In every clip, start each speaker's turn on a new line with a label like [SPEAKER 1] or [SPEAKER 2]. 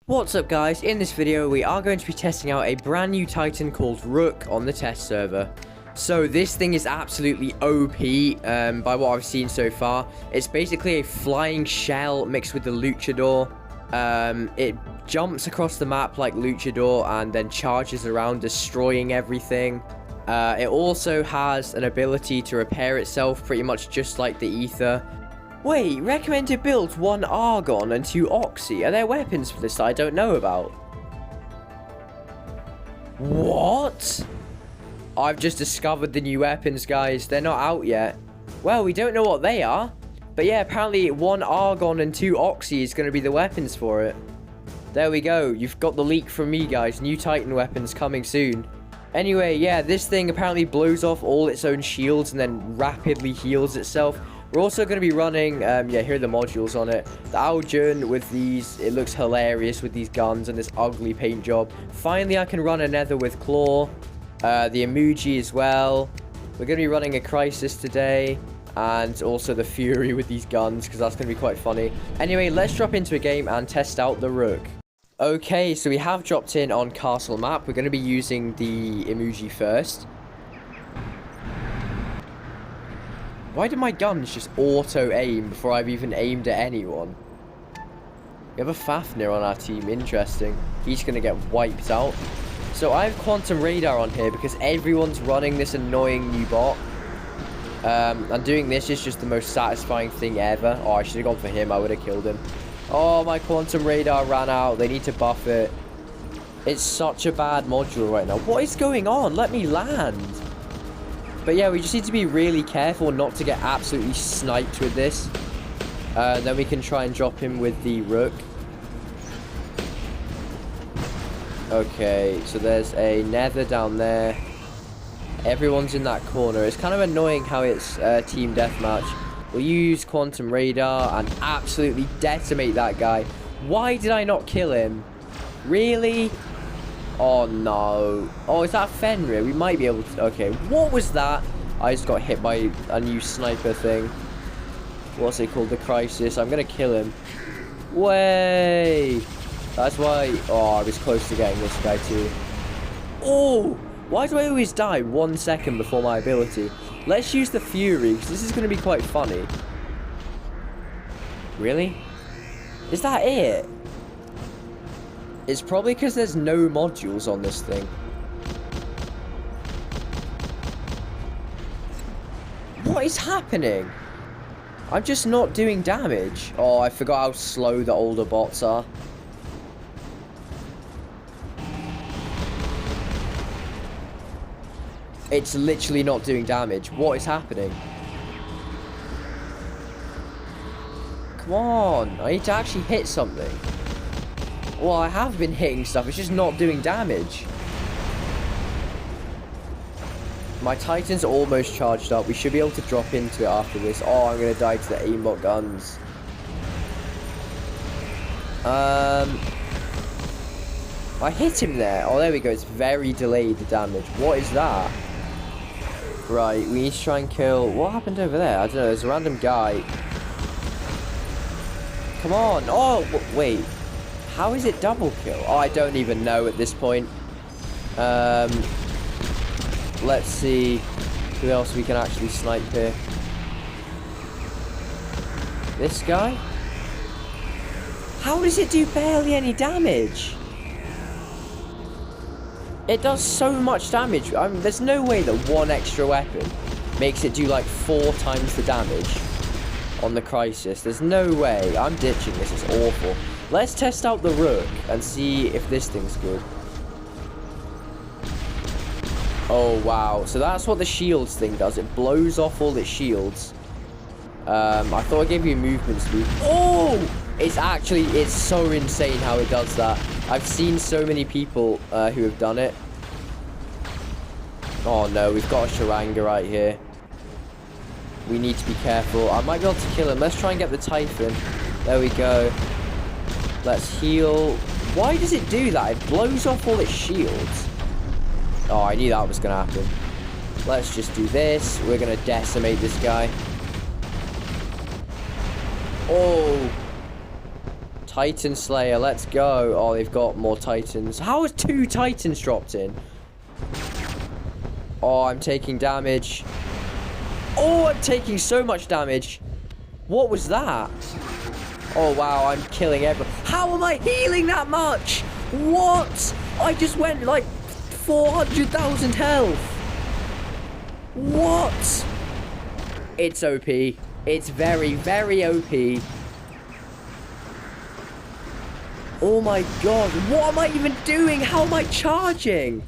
[SPEAKER 1] What's up guys, in this video we are going to be testing out a brand new Titan called Rook on the test server. So this thing is absolutely OP by what I've seen so far. It's basically a flying shell mixed with the Luchador. It jumps across the map like Luchador and then charges around destroying everything. It also has an ability to repair itself pretty much just like the Ether. Wait, recommended builds 1 Argon and 2 Oxy. Are there weapons for this that I don't know about? What? I've just discovered the new weapons, guys. They're not out yet. Well, we don't know what they are. But yeah, apparently 1 Argon and 2 Oxy is going to be the weapons for it. There we go. You've got the leak from me, guys. New Titan weapons coming soon. Anyway, yeah, this thing apparently blows off all its own shields and then rapidly heals itself. We're also going to be running, yeah, here are the modules on it. The Aljun with these, it looks hilarious with these guns and this ugly paint job. Finally, I can run a Nether with Claw. The Emoji as well. We're going to be running a Crisis today. And also the Fury with these guns, because that's going to be quite funny. Anyway, let's drop into a game and test out the Rook. Okay, so we have dropped in on Castle Map. We're going to be using the Emoji first. Why did my guns just auto-aim before I've even aimed at anyone? We have a Fafnir on our team. Interesting. He's going to get wiped out. So I have Quantum Radar on here because everyone's running this annoying new bot. And doing this is just the most satisfying thing ever. Oh, I should have gone for him. I would have killed him. Oh, my Quantum Radar ran out. They need to buff it. It's such a bad module right now. What is going on? Let me land. But yeah, we just need to be really careful not to get absolutely sniped with this. Then we can try and drop him with the Rook. Okay, so there's a Nether down there. Everyone's in that corner. It's kind of annoying how it's team deathmatch. We'll use Quantum Radar and absolutely decimate that guy. Why did I not kill him? Really? Oh no. Oh, is that Fenrir? We might be able to... Okay, what was that? I just got hit by a new sniper thing. What's it called? The Crisis. I'm going to kill him. Way. That's why... Oh, I was close to getting this guy too. Oh! Why do I always die 1 second before my ability? Let's use the Fury, because this is going to be quite funny. Really? Is that it? It's probably because there's no modules on this thing. What is happening? I'm just not doing damage. Oh, I forgot how slow the older bots are. It's literally not doing damage. What is happening? Come on. I need to actually hit something. Well, I have been hitting stuff. It's just not doing damage. My Titan's almost charged up. We should be able to drop into it after this. Oh, I'm going to die to the aimbot guns. I hit him there. Oh, there we go. It's very delayed, the damage. What is that? Right, we need to try and kill... What happened over there? I don't know. There's a random guy. Come on. Oh, wait. How is it double kill? Oh, I don't even know at this point. Let's see who else we can actually snipe here. This guy? How does it do barely any damage? It does so much damage. I mean, there's no way that one extra weapon makes it do like 4 times the damage on the Crisis. There's no way. I'm ditching this. It's awful. Let's test out the Rook and see if this thing's good. Oh, wow. So that's what the shields thing does. It blows off all its shields. I thought I gave you movement speed. Oh! It's so insane how it does that. I've seen so many people who have done it. Oh no, we've got a Sharanga right here. We need to be careful. I might be able to kill him. Let's try and get the Typhon. There we go. Let's heal. Why does it do that? It blows off all its shields. Oh, I knew that was going to happen. Let's just do this. We're going to decimate this guy. Oh. Titan Slayer, let's go. Oh, they've got more Titans. How is 2 Titans dropped in? Oh, I'm taking damage. Oh, I'm taking so much damage. What was that? Oh, wow, I'm killing everyone. How am I healing that much? What? I just went like 400,000 health. What? It's OP. It's very, very OP. Oh my god. What am I even doing? How am I charging?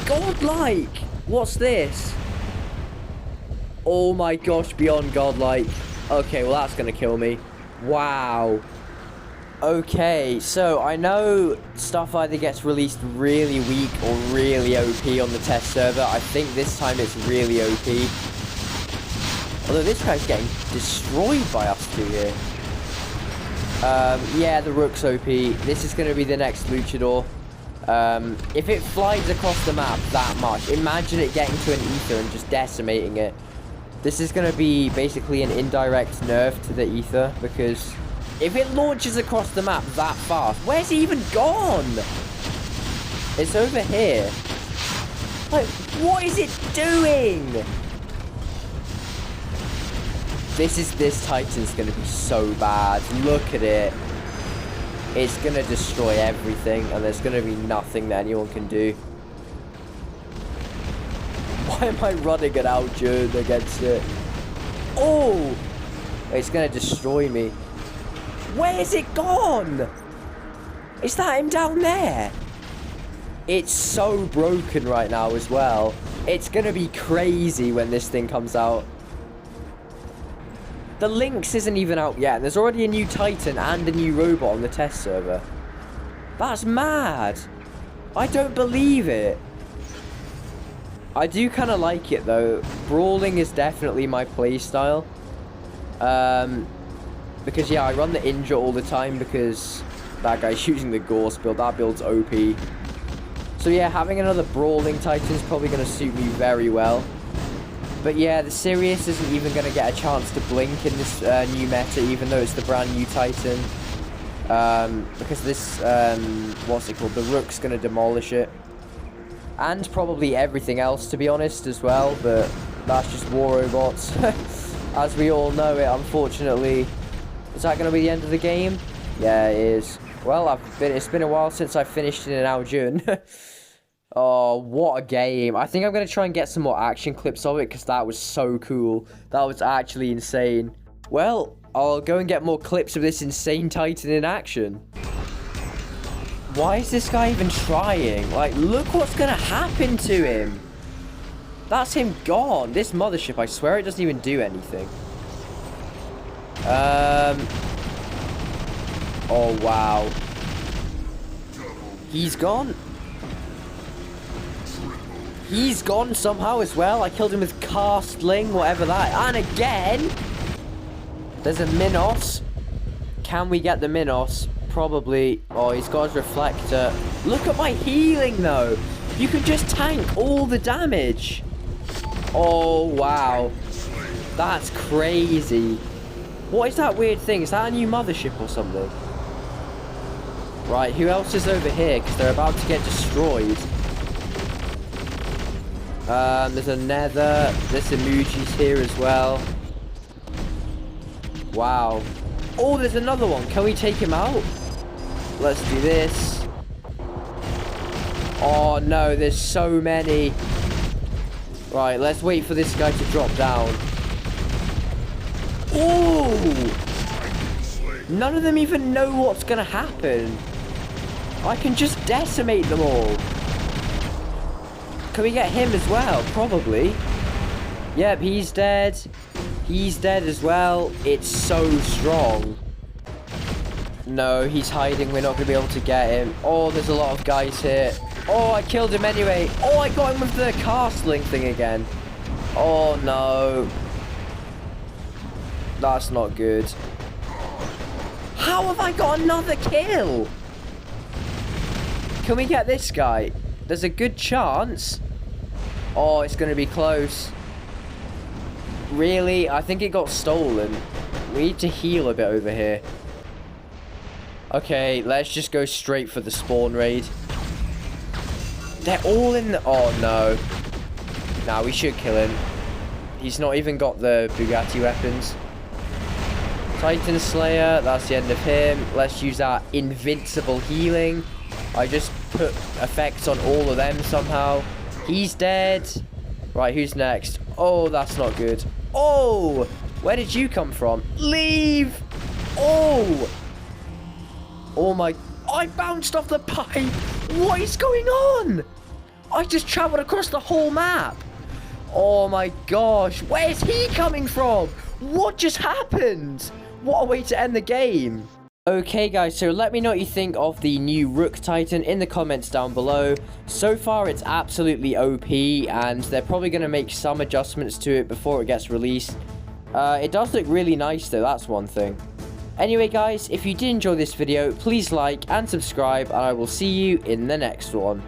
[SPEAKER 1] Godlike. What's this? Oh my gosh, beyond godlike. Okay, well that's gonna kill me. Wow. Okay, so I know stuff either gets released really weak or really OP on the test server. I think this time it's really OP. Although this guy's getting destroyed by us two here. Yeah, the Rook's OP. This is going to be the next Luchador. If it flies across the map that much, imagine it getting to an ether and just decimating it. This is going to be basically an indirect nerf to the ether, because if it launches across the map that fast, where's it even gone? It's over here. Like, what is it doing? This Titan's going to be so bad. Look at it. It's going to destroy everything, and there's going to be nothing that anyone can do. Why am I running an Aljun against it? Oh! It's going to destroy me. Where's it gone? Is that him down there? It's so broken right now as well. It's going to be crazy when this thing comes out. The Lynx isn't even out yet. There's already a new Titan and a new robot on the test server. That's mad. I don't believe it. I do kind of like it though. Brawling is definitely my playstyle. Because yeah, I run the Injure all the time because that guy's using the Gorse build. That build's OP. So yeah, having another Brawling Titan is probably going to suit me very well. But yeah, the Sirius isn't even going to get a chance to blink in this new meta, even though it's the brand new Titan. Because this, what's it called? The Rook's going to demolish it. And probably everything else, to be honest, as well. But that's just war robots. As we all know it, unfortunately. Is that going to be the end of the game? Yeah, it is. Well, it's been a while since I finished in an Aljun. Oh, what a game. I think I'm going to try and get some more action clips of it, because that was so cool. That was actually insane. Well, I'll go and get more clips of this insane Titan in action. Why is this guy even trying? Like, look what's going to happen to him. That's him gone. This mothership, I swear it doesn't even do anything. Oh, wow. He's gone. He's gone somehow as well. I killed him with Castling, whatever that. And again, there's a Minos. Can we get the Minos? Probably. Oh, he's got his reflector. Look at my healing, though. You can just tank all the damage. Oh, wow. That's crazy. What is that weird thing? Is that a new mothership or something? Right, who else is over here? Because they're about to get destroyed. There's a Nether. There's emojis here as well. Wow. Oh, there's another one. Can we take him out? Let's do this. Oh, no. There's so many. Right, let's wait for this guy to drop down. Oh! None of them even know what's going to happen. I can just decimate them all. Can we get him as well? Probably. Yep, he's dead. He's dead as well. It's so strong. No, he's hiding. We're not going to be able to get him. Oh, there's a lot of guys here. Oh, I killed him anyway. Oh, I got him with the castling thing again. Oh, no. That's not good. How have I got another kill? Can we get this guy? There's a good chance. Oh, it's going to be close. Really? I think it got stolen. We need to heal a bit over here. Okay, let's just go straight for the spawn raid. They're all in the... Oh, no. Nah, we should kill him. He's not even got the Bugatti weapons. Titan Slayer, that's the end of him. Let's use our invincible healing. I just put effects on all of them somehow. He's dead. Right, who's next? Oh, that's not good. Oh, where did you come from? Leave. Oh. Oh my... I bounced off the pipe. What is going on? I just traveled across the whole map. Oh my gosh. Where's he coming from? What just happened? What a way to end the game. Okay guys, so let me know what you think of the new Rook Titan in the comments down below. So far it's absolutely OP, and they're probably going to make some adjustments to it before it gets released. It does look really nice though, that's one thing. Anyway guys, if you did enjoy this video, please like and subscribe, and I will see you in the next one.